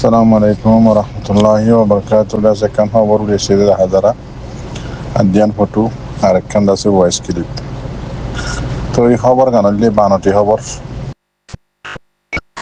السلام عليكم ورحمة الله وبركاته. لا سكان هو برولي سيدة حضرة أديان فوتو أركان داسي وائس كليب. তো এই খবর গানালে বানটি খবর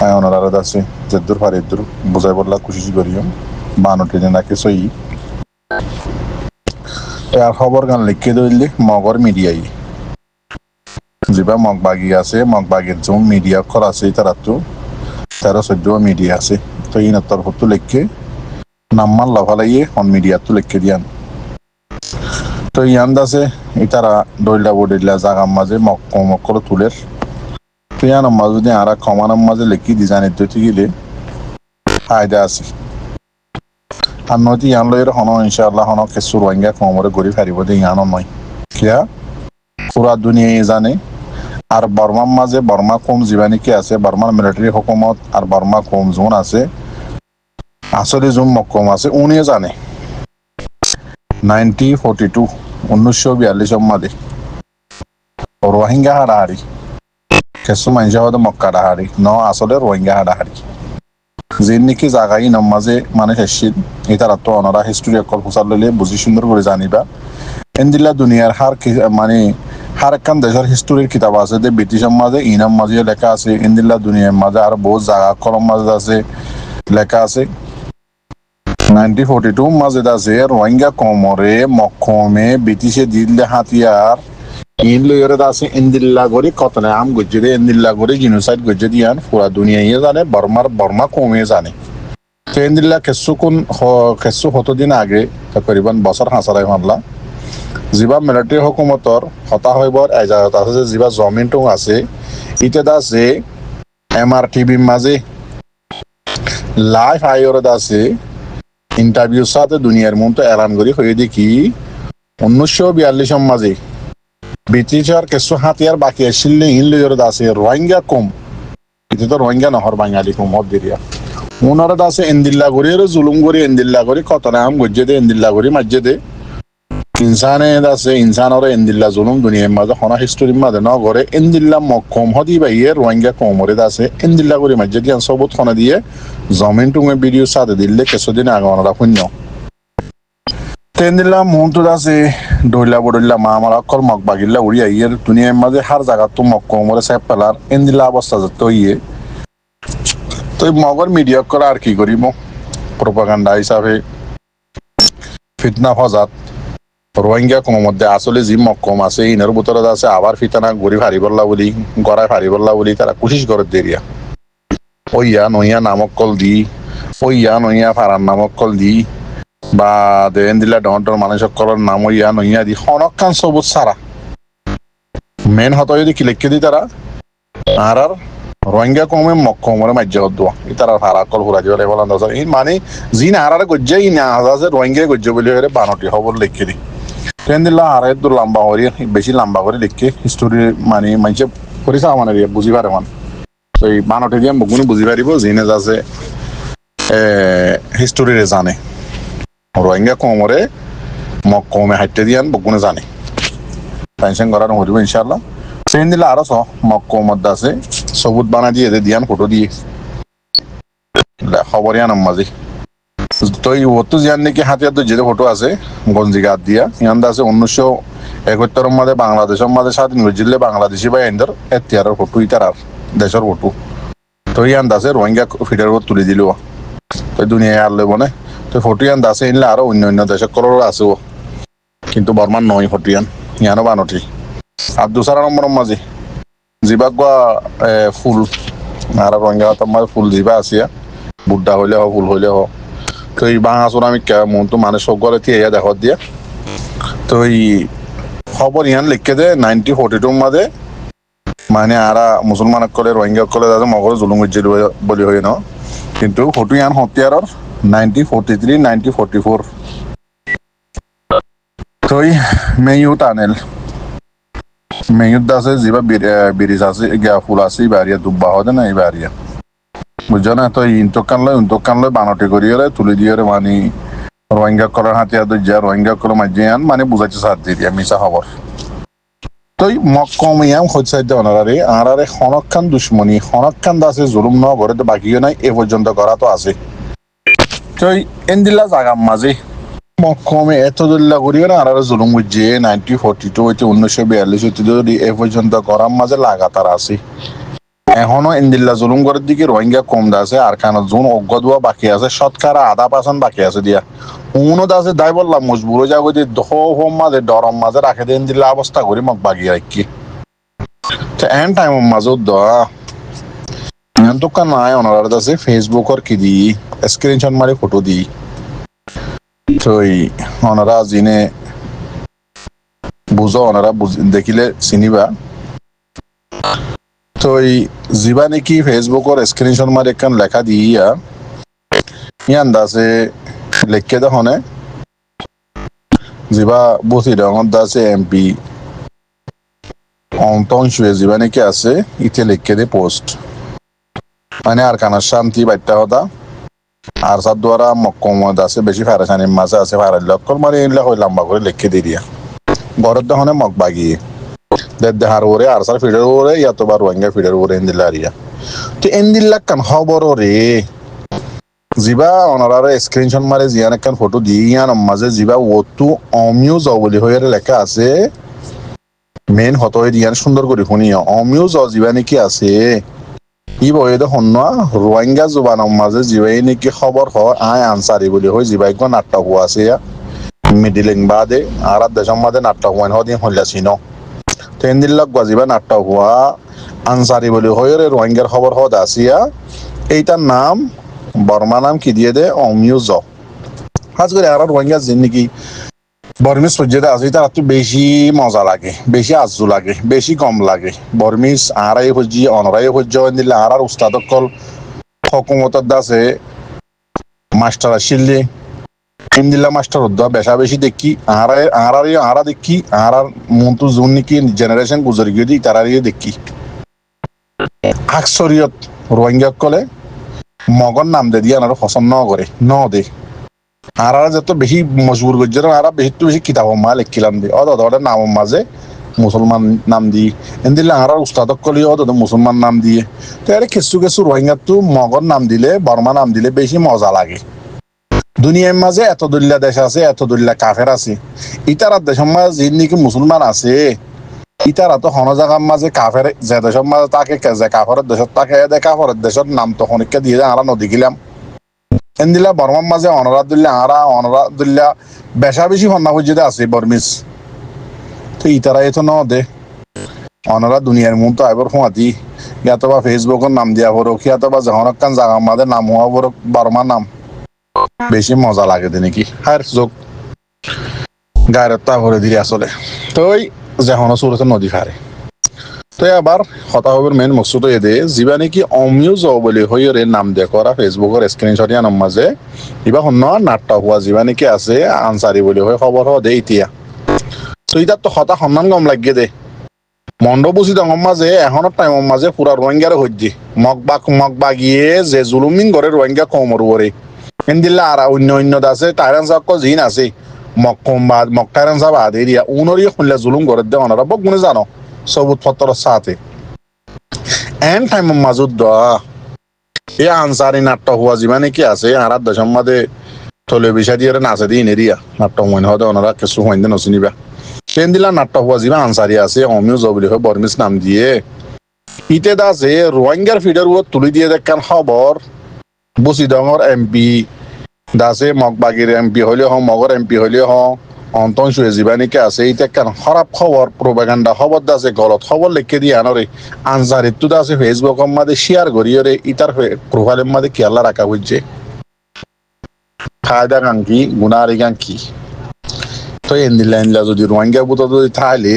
আয়নারা দাসে জেদ্দুর ফারিদ্দুর বুঝাই বললা কোশিশ করিও বানটি নাকি সই আর খবর গান লিখে দইলে মগর মিডিয়াই যেবা মগবাগি আছে মগবাগির জম মিডিয়া কর আছে তারা তো 13-14 মিডিয়া আছে তো ইনাত্তর হতো লিখে নাম্মান লাভালাইয়ে অন মিডিয়া তো লিখে দিয়ান তো ইয়ান দাসে ইতারা দইলা বডিলা জাগাম মাঝে মক্কর তুলের তো ইয়ান মাঝে যদি আরা কমানাম মাঝে লিখি ডিজাইনের দিতে গেলে ফায়দা আছে আর নয়তো ইয়ান লইয়ের হন ইনশাআল্লাহ হন কিছু রোহিঙ্গা কমরে গড়ি ফারিব দে ইয়ানও নয় কিয়া পুরা দুনিয়ায় জানে আর বর্মার মাঝে বর্মা কম জীবানী কি আছে বর্মার মিলিটারি হুকুমত আর বর্মা কম জোন আছে আসলে জোন মক্কম আছে উনিও জানে 1942 মাদে রোহিঙ্গা হারাহারি কিছু মানুষ হয়তো মক্কা হারাহারি ন আসলে রোহিঙ্গা হারাহারি যে নাকি জায়গায় নাম মাঝে মানে হেসিদ এটার তো ওনারা হিস্টোরি অকল ফুসার লইলে বুঝি সুন্দর করে জানিবা এন্দিল্লা দুনিয়ার মানে হার একখান দেশের হিস্টোরির কিতাব আছে যে ব্রিটিশের মাঝে ইনাম মাঝে লেখা আছে ইন্দিল্লা দুনিয়ার মাঝে আর বহুত জায়গা কলম মাঝে আছে লেখা আছে 1942 মাঝে আছে রোহিঙ্গা কমরে মক্কমে ব্রিটিশে দিল্লে হাতিয়ার ইন লইরে আছে ইন্দিল্লা গরি কতনে আম গজ্জে ইন্দিল্লা গরি জিনোসাইড গজ্জে দিয়ান পুরা দুনিয়ায় জানে বর্মা কমে জানে তো ইন্দিল্লা কেসু কতদিন আগে তকরিবান বছর হাসারাই মানলা যিবা মিলিটারি হুকুমতর হতা হইবর এজাজত আছে যে যিবা জমিনটো আছে ইতে আছে MRTV মাঝে লাইভ আইরে আছে ইন্টারভিউ সাথে দুনিয়ার মতো এলান করি হয়ে দেখি 1942 মাঝে ব্রিটিশার কিছু হাতিয়ার বাকি আসলে ইনলিয়র আছে রোহিঙ্গা কম এটা তো রোহিঙ্গা নহর বাঙালি কম হব দিরিয়া ওনারা আছে ইন্দিল্লা করি জুলুম করি ইন্দিল্লা করি কত নাম গজ্জে দে ইন্দিল্লা করি মাজ্জে দে ইনসানে আছে ইনসানরে ইন্দিল্লা জুলুম দুনিয়ার মাঝে হনা হিস্টোরির মাঝে ন করে ইন্দিল্লা মক্কম হদি বাইয়ে রোহিঙ্গা কমরে আছে ইন্দিল্লা করি মাজ্জে দিয়ে সবুত খনা দিয়ে জমিন টুমে ভিডিও সাথে দিলে কিছুদিন আগে ওনারা শূন্য তেন্দিল্লা মনটো আছে দইলা বডইলা মা আমার অকল মক বাগিল্লা উড়ি আইয়ের দুনিয়ার মাঝে হার জায়গা তো মক্কমরে সাহেব পেলার ইন্দিল্লা অবস্থা যত ইয়ে তো মগর মিডিয়া করে আর কি করিব প্রপাগান্ডা হিসাবে ফিতনা ফজাত রোহিঙ্গা কমের মধ্যে আসলে যে মক্কম আছে ইনার ভিতরে আছে আবার ফিতানা গড়ি ফারিবল্লা বলি গড়াই ফারিবল্লা বলি তারা কোশিশ করে দেরিয়া ওইয়া নইয়া নামক কল দি ওইয়া নইয়া ফারান নামক কল দি বা দেন দিলা ডর মানুষ সকলের নাম ইয়া নইয়া দি হনকান সবুজ সারা মেন হত যদি কি লিখে দি তারা আর রোহিঙ্গা কমে মক্কমরে মাজ্য হদুয়া তারা ফারা কল ঘুরা দিলে বলা এই মানে জিন আর গজ্জে ই না আছে রোহিঙ্গা গজ্জে বলি হরে বানটি খবর লিখে দি ট্রেন দিলা আর একটু লম্বা করে বেশি লম্বা করে লিখে হিস্টোরি মানে মানুষে পরিচা মানে বুঝি পারে মান তো এই বানটি দিয়ে মুগুনি বুঝি পারিব জিনে আছে হিস্টোরিরে জানে রোহিঙ্গা কমরে মক্কমে হাইটে দিয়ান বগুনে জানে টেনশন করার হইব ইনশাআল্লাহ ট্রেন দিলে আরো মক্কম মধ্যে আছে সবুত বানা দিয়ে দিয়ান ফটো দিয়ে খবর ইয়ান মাঝে তো এই ওতো জিয়ান নাকি হাতিয়ার তো যে ফটো আছে গঞ্জি গাত দিয়া ইয়ান আছে 1971 মাঝে বাংলাদেশের মাঝে স্বাধীন হয়েছিল বাংলাদেশি বা এন্ডার এতিয়ারের ফটো ইতার দেশের ফটো তো ইয়ান আছে রোহিঙ্গা ফিটার তুলে দিল তো দুনিয়ায় আর লইব না তো ফটিয়ান দাসে ইনলে আরো অন্য দেশের কলর আছে কিন্তু বর্মান নয় ফটিয়ান ইয়ানো বানটি আর দুসারা নম্বর মাঝে জিবাগুয়া ফুল আর রঙা মাঝে ফুল জিবা আসিয়া বুড্ডা হইলে হ ফুল হইলে হ তো এই বাঙাচোর আমি মন তো মানে সব গলে থিয়া দেখত দিয়া তো এই খবর ইয়ান লিখে দে 1942 মাঝে মানে আরা মুসলমান কলে রোহিঙ্গা কলে মগর জুলুম গজ্জে বলি হই ন কিন্তু ফটো ইয়ান হতিয়ারর 1943-1944 তই মেয়ু টানেল মেয়ুত আছে যিবা ব্রিজ আছে গিয়া ফুল আছে বাড়িয়া দুব্বা হদে না এই বাড়িয়া বুঝছো না তো ইন্তকান লয় বানটি করিয়ে তুলে দিয়ে মানে রোহিঙ্গা কলার হাতিয়া দইয়া রোহিঙ্গা কল মাঝে আন মানে বুঝাইছে সার দিয়ে মিশা খবর তই মক্কম ইয়াম হচ্ছে ওনারে আনারে হনকান দুশ্মনী হনকান দাসে জুলুম ন ঘরে তো বাকিও নাই এ পর্যন্ত করা তো আছে তো এন্দিলা জাগার মাঝে মক্কমে এত দল্লা করিও না আর জুলুম বুঝছে 1942 হইতে 1942 হইতে যদি এ পর্যন্ত গরম মাঝে লাগাতার আছে এখনো ইন্দিল্লা জুলুম করার দিকে রোহিঙ্গা কম আছে আর খান জোন অজ্ঞ দোয়া বাকি আছে শতকরা 0.5% বাকি আছে দিয়া উনো আছে দাই বললাম মজবুর যাগো যে হোম মাঝে ডরম মাঝে রাখে দেন দিল্লা অবস্থা করি মক বাগি রাখি তো এন টাইম মাঝে দোয়া তো কান নাই অনার আছে ফেসবুক আর কি দি স্ক্রিনশট মারি ফটো দি তো অনারা জিনে বুঝো ওনারা দেখিলে চিনিবা তো যিবা নেকি ফেসবুকৰ স্ক্রিনশট মারি একখান লেখা দিয়া ইয়ান দাসে লেখকে দেখনে যিবা বুঝি রঙত দাসে এমপি অন্তংশুয়ে যিবা নেকি আছে ইতে লেখকে দে পোস্ট মানে আর কানার শান্তি বার্তা হতা আর সার দ্বারা মক্কমত আছে বেশি ফারাসানির মাঝে আছে ফারাল লক্কর মারি এলে হই লম্বা করে লেখকে দিয়ে দিয়া গরত দেখনে মক বাগিয়ে দেহার ওরে আর সার ফিডের ওরে ইয়া তো বা রোহিঙ্গা ফিডের ওরে এন্দিল্লা আরিয়া তো এন্দিল্লা কান খবর রে যিবা অনারারে স্ক্রিনশট মারে জিয়ান একখান ফটো দিয়ে ইয়ান মাঝে যিবা ওটু অমিউজ বলি হয়ে লেখা আছে মেন হত দিয়ান সুন্দর করে শুনিয়া অমিউজ যিবা নাকি আছে ই বই দেখুন না রোহিঙ্গা জুবানৰ মাঝে যিবাই নাকি খবর হয় আয় আনসারি বলি হয় যিবাই কোন নাটক হওয়া আছে মিডিলিং বাদে আর দেশের মাঝে নাটক হয় হদিন হইলাছি ন তেন্দিল্লাক বাজিবা নাটক হওয়া আনসারি বলি হয় রে রোহিঙ্গার খবর হদ আসিয়া এইটার নাম বর্মা নাম কি দিয়ে দে অমিউজ কাজ করে আর রোহিঙ্গা যে নাকি বর্মিস পর্যায়ে আছে তার একটু বেশি মজা লাগে বেশি আজু লাগে বেশি কম লাগে বর্মিস আড়াই হজ্জি অনরাই হজ্জ দিলে আর উস্তাদ কল হকুমতর দাসে মাস্টার আসিলে ইন্দিল্লা মাস্টার উদ্দা বেশা বেশি দেখি আরা দেখি আর মন্তু জুন নাকি জেনারেশন গুজরি গিয়ে দিই তারা দেখি আকসরিয়ত রোহিঙ্গা কলে মগর নাম দে দিয়ে আর পছন্দ করে ন দে আর যত বেশি মজবুর করছে আর বেশি তো বেশি কিতাব মা লেখিলাম দি অদ নাম মাঝে মুসলমান নাম দি এদিলে আর উস্তাদক কলি অদ মুসলমান নাম দিয়ে তো আরে কিছু কিছু রোহিঙ্গা তো মগর নাম দিলে বর্মা নাম দিলে বেশি মজা লাগে দুনিয়ার মাঝে এত দুল্লা দেশ আছে এত দুল্লা কাফের আছে ইতারা দেশের মাঝে যে নাকি মুসলমান আছে ইতারা তো হন জায়গার মাঝে কাফের যে দেশের মাঝে তাকে যে কাফরের দেশত তাকে কাফরের দেশের নাম তো অনেককে দিয়ে আমরা নদী গেলাম এন্দিলা বর্মার মাঝে অনরাদুল্লাহ বেশা বেশি হন্না পর্যন্ত আছে বর্মিস তো ইতারা এত ন দে অনরা দুনিয়ার মন তো আইবার ফোঁয়াতি ইয়াতো বা ফেসবুকের নাম দিয়া পড়ো ইয়াতো বা যখন একখান জায়গার মাঝে নাম হওয়া পড়ো বর্মার নাম বেশি মজা লাগে দে নাকি হার যোগ গায়ের তা ভরে দিলে আসলে তো যখন সুরতে নদী ফারে তো আবার হতাহবের মেন মকসুদ এদে যিবা নাকি অমিউজ বলি হইরে নাম দে করা ফেসবুকের স্ক্রিনশট ইয়ানোর মাঝে ইবা হন্য নাট্টা হওয়া যিবা নাকি আছে আনসারি বলি হয় খবর হ দে ইতিয়া তো ইতার তো হতা সন্ধান গম লাগিয়ে দে মন্ড বুঝি দঙর মাঝে এখনের টাইমের মাঝে পুরা রোহিঙ্গারে হইজি মক বাগিয়ে যে জুলুমিন করে রোহিঙ্গা কমর ওরে এন্দিল্লা আর অন্য আছে টাইরান সাহক জিন আছে মক টাইরান সাহ বাদ এরিয়া উনরি শুনলে জুলুম করে দে অনারা বক গুনে জানো সবুত পত্র সাথে এন টাইমের মাজত দোয়া এই আনসারি নাট্য হওয়া যিবা নাকি আছে আর দেশের মাঝে থলে বিষা দিয়ে নাচে দিয়ে নেরিয়া নাট্য হইন হতে ওনারা কিছু হইন নচিনিবা ট্রেন দিলা নাট্য হওয়া যিবা আনসারি আছে অমিউজ বলি হয় বর্মিস নাম দিয়ে ইতে দাসে রোহিঙ্গার ফিডার তুলি দিয়ে দেখান খবর বুসি ডঙর এমপি দাসে মগবাগির এমপি হইলে হ মগর এমপি হইলে হ অন্তন শুয়ে যিবা নাকি আছে ইতে কেন খারাপ খবর প্রোপাগান্ডা খবর দাসে গলত খবর লিখে দিয়ে আনরে আনসারিত তো দাসে ফেসবুকের মাঝে শেয়ার করিয়ে ইতার প্রোফাইলের মাঝে খেয়ালা রাখা হচ্ছে ফায়দা গান কি গুণারি গান কি তো এন্দিলা যদি রোহিঙ্গা বুতো যদি থাকলে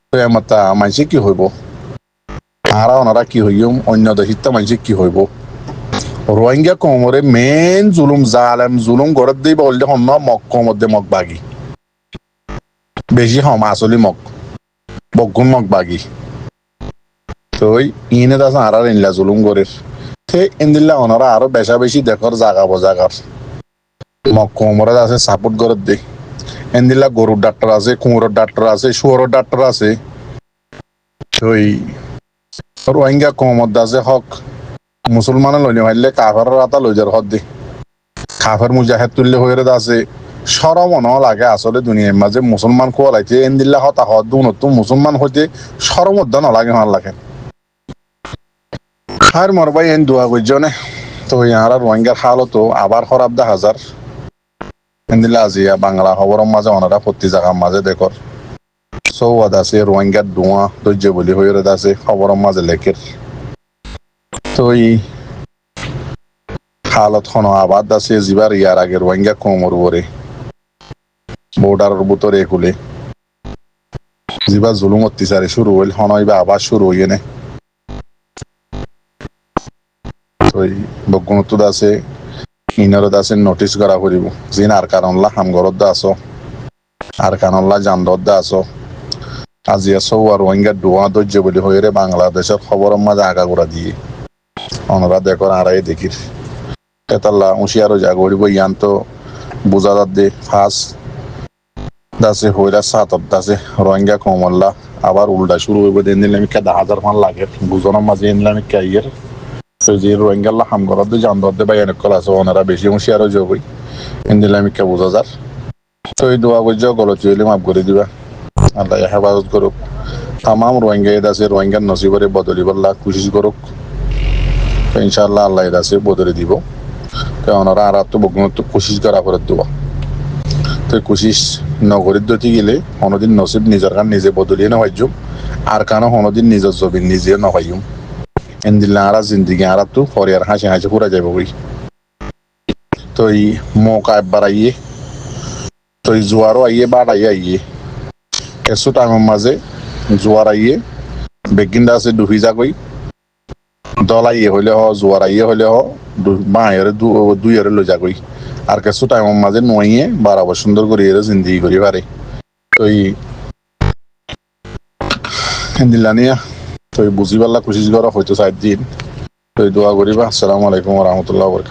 তো এমাতা মানুষে কি হইব আর ওনারা কি হইম অন্য দেশিত মানুষে কি হইব রোহিঙ্গা কমরে মেন জুলুম জালেম জুলুম গড়ত দিব বললে হন্য মক কমর মক বাগি বেশি হম আসলি মক বগুন মক বাগি তো ইনে দাস আর ইনলা জুলুম গড়ের ঠিক ইন্দিল্লা ওনারা আরো বেশা বেশি দেখর জাগা বজাগার মক কমরে আছে সাপোর্ট গড়ত দে এন্দিল্লা গরুর ডাক্তার আছে কুমোরের ডাক্তার আছে শুয়োরের ডাক্তার আছে ওই রোহিঙ্গা কমত আছে হক মুসলমানে লইলে হাইলে কাফারের আতা লই যার হদ দি কাফের মুজাহিদ তুললে হয়ে আছে সরম ন লাগে আসলে দুনিয়ার মাঝে মুসলমান কোয়ালাইতে এন্দিল্লা হতা হত দুনতো মুসলমান হইতে সরম ন লাগে হন লাগে আর মরবাই এন দোয়া করজনে তো ইয়ারা রোহিঙ্গার হালতো আবার খরাব 10,000 এন্দিল্লা আজিয়া বাংলা খবরের মাঝে ওনারা প্রতি জায়গার মাঝে দেখর সৌদ আছে রোহিঙ্গার ধোঁয়া ধৈর্য বলি হয়ে আছে খবরের মাঝে লেখের তো এই হালত খন আবাদ আছে যিবার ইয়ার আগে রোহিঙ্গা কোমর উপরে বর্ডারের ভিতরে খুলে যিবার জুলুম অত্যাচারে শুরু হইল হনইবা আবার শুরু হইয়ে নে তো এই বগুণত আছে ইনারত আছে নোটিস করা করিব জিন আর কারণলা হামগরত আছো আর কারণলা জান্দত আছো আজি আছো আর রোহিঙ্গা ডোয়া ধৈর্য বলি হয়ে বাংলাদেশের খবরের মাঝে আগা করা দিয়ে অনরা দেখর আড়াই দেখির এতাল্লা হুঁশিয়ারও যা করিব ইয়ান তো বোঝা যাচ্ছে ফাঁস দাসে হইরা সাতত দাসে রোহিঙ্গা কমল্লা আবার উল্টা শুরু হইব দিন দিন আমি 10,000 মান লাগে বুঝনের মাঝে এনলাম কাইয়ের তো যে রোহিঙ্গাল্লা হামগরত দিয়ে জান্দত দে বা এনে কল আছে ওনারা বেশি হুঁশিয়ারও যোগই এন দিলে আমি কে বোঝা যার তো এই দোয়া করছ গলত হইলে মাফ করে দিবা আল্লাহ হেফাজত করুক তাম রোহিঙ্গা এদ আছে রোহিঙ্গার নসিবরে বদলিবল্লা কোশিশ করুক তো ইনশাআল্লাহ আল্লাহ এদ আছে বদলে দিব তো ওনারা আর তো বগুণত কোশিশ করা করে দেওয়া তো কোশিশ নগরীর দতি গেলে কোনোদিন নসিব নিজের কান নিজে বদলিয়ে নহাইজুম আর কানো কোনোদিন নিজের জবিন নিজে নহাইম এনদিল্লা আরা জিন্দিগি আর তো ফরিয়ার হাসি হাসি পুরা যাবে বই তো এই মৌকা একবার আইয়ে তো এই জোয়ারও আইয়ে বাড়াইয়ে আইয়ে কিছু টাইমের মাঝে জোয়ার আইয়ে বেগিনটা আছে ডুবি যাগই দল আইয়ে হইলে হ জোয়ার আইয়ে হইলে হ বাঁয়ের দুই এর লই যাগই আর কিছু টাইমের মাঝে নইয়ে বাড়াবো সুন্দর করে এর জিন্দিগি করি পারে তো এই দিল্লানিয়া তো বুঝি পারলা কোশিশ করা হয়তো 7 দিন তো দোয়া করিবা। আসসালামু আলাইকুম ওয়া রাহমাতুল্লাহি ওয়া বারাকাতুহু।